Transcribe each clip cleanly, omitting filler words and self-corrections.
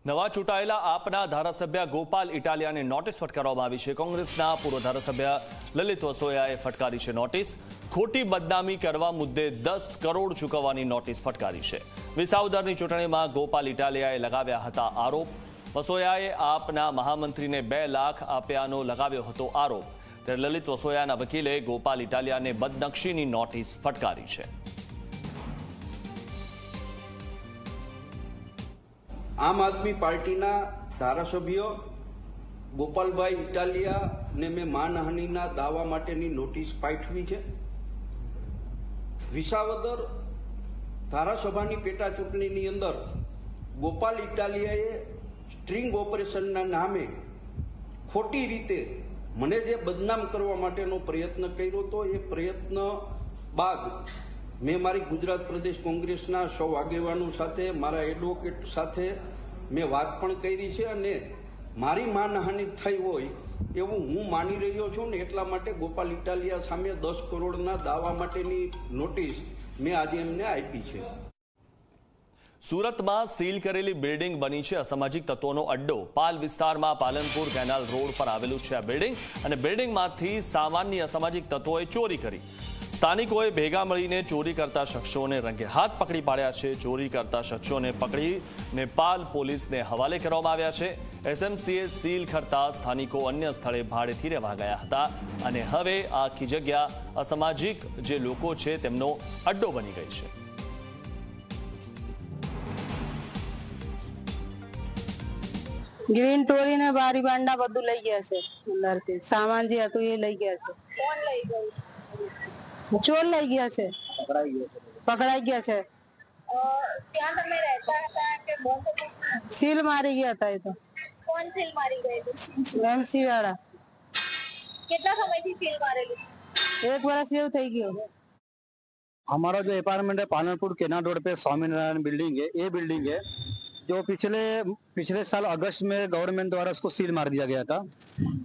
નવા ચૂંટાયેલા આપના ધારાસભ્ય ગોપાલ ઇટાલિયાને નોટિસ ફટકારવામાં આવી છે। કોંગ્રેસના પૂર્વ ધારાસભ્ય લલિત વસોયાએ ફટકારી છે નોટિસ। ખોટી બદનામી કરવા મુદ્દે 10 કરોડ ચૂકવવાની નોટિસ ફટકારી છે। વિસાવદરની ચૂંટણીમાં ગોપાલ ઇટાલિયાએ લગાવ્યા હતા આરોપ। વસોયાએ આપના મહામંત્રીને 2 લાખ આપ્યાનો લગાવ્યો હતો આરોપ। ત્યારે લલિત વસોયાના વકીલે ગોપાલ ઇટાલિયાને બદનક્ષીની નોટિસ ફટકારી છે। आम आदमी पार्टी धारासभ्य गोपालभाई इटालिया ने मैं मानहानि दावा माटेनी नोटिस पाठवी है। विसावदर धारासभानी पेटा चूंटणी अंदर गोपाल इटालियाए स्ट्रिंग ऑपरेशन नामे खोटी रीते मने जे बदनाम करवा माटेनो प्रयत्न कर्यो तो ए प्रयत्न बाद मैं मारी गुजरात प्रदेश कांग्रेसना सौ आगेवानो साथे मारा एडवोकेट साथे मैं बात पण करी छे अने मारी मानहानि थई होय एवुं हूँ मानी रह्यो छुं ने एटला माटे गोपाल इटालिया सामे 10 करोड़ना दावा माटेनी नोटिस मैं आज एमने आपी छे। सूरत में सील करेली बिल्डिंग बनी है असामाजिक तत्वों अड्डो। पाल विस्तार में पालनपुर केनाल रोड पर आवेलू है आ बिल्डिंग और बिल्डिंग में सामान्य असामाजिक तत्वों चोरी करी। स्थानिकोए भेगा मळीने चोरी करता शख्सों ने रंगे हाथ पकड़ी पाड्या छे। चोरी करता शख्सों ने पकड़ी ने पाल पुलिस ने हवाले करवामां आव्या छे। एसएमसीए सील करता स्थानिको अन्य स्थळे भाड़ेथी रहेवा गया हता अने हवे आखी जग्या असामाजिक जे लोको छे तेमनो अड्डो बनी गई छे। ग्रीन टोरी ने बारी बांडा बधु लई गया छे। अंदरथी सामान जे हतुं ए लई गया छे। कोण लई गयुं? चोर लई गया छे। पकड़ाई गया छे। ત્યાં તમે રહેતા હતા કે બંધ? सील मारी गया था। ये तो કોણ સીલ મારી ગયેલું? एमसी वाला। કેટલા સમયથી સીલ મારેલું? 1 વર્ષ જેવું થઈ ગયું। हमारा जो अपार्टमेंट है पालनपुर केनाल रोड पे स्वामीनारायण बिल्डिंग है। ये बिल्डिंग है जो पिछले साल अगस्त में गवर्नमेंट द्वारा उसको सील मार दिया गया था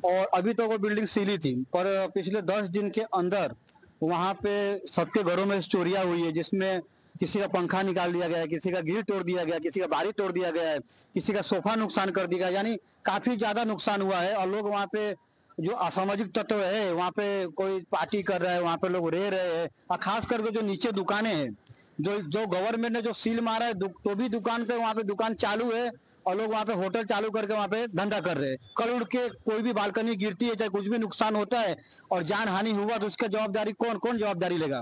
और अभी तो वो बिल्डिंग सील ही थी। पर पिछले 10 दिन के अंदर वहाँ पे सबके घरों में चोरियां हुई है, जिसमें किसी का पंखा निकाल दिया गया है, किसी का ग्रिल तोड़ दिया गया, किसी का बारी तोड़ दिया गया है, किसी का सोफा नुकसान कर दिया गया। यानी काफी ज्यादा नुकसान हुआ है और लोग वहाँ पे जो असामाजिक तत्व है वहाँ पे कोई पार्टी कर रहा है, वहाँ पे लोग रह रहे हैं। और खास करके जो नीचे दुकानें हैं, जो गवर्नमेंट ने जो सील मारा है तो भी दुकान पे वहाँ पे दुकान चालू है और लोग वहाँ पे होटल चालू करके वहाँ पे धंधा कर रहे हैं। कल उड़ के कोई भी बालकनी गिरती है, चाहे कुछ भी नुकसान होता है और जान हानि हुआ तो उसका जवाबदारी कौन जवाबदारी लेगा?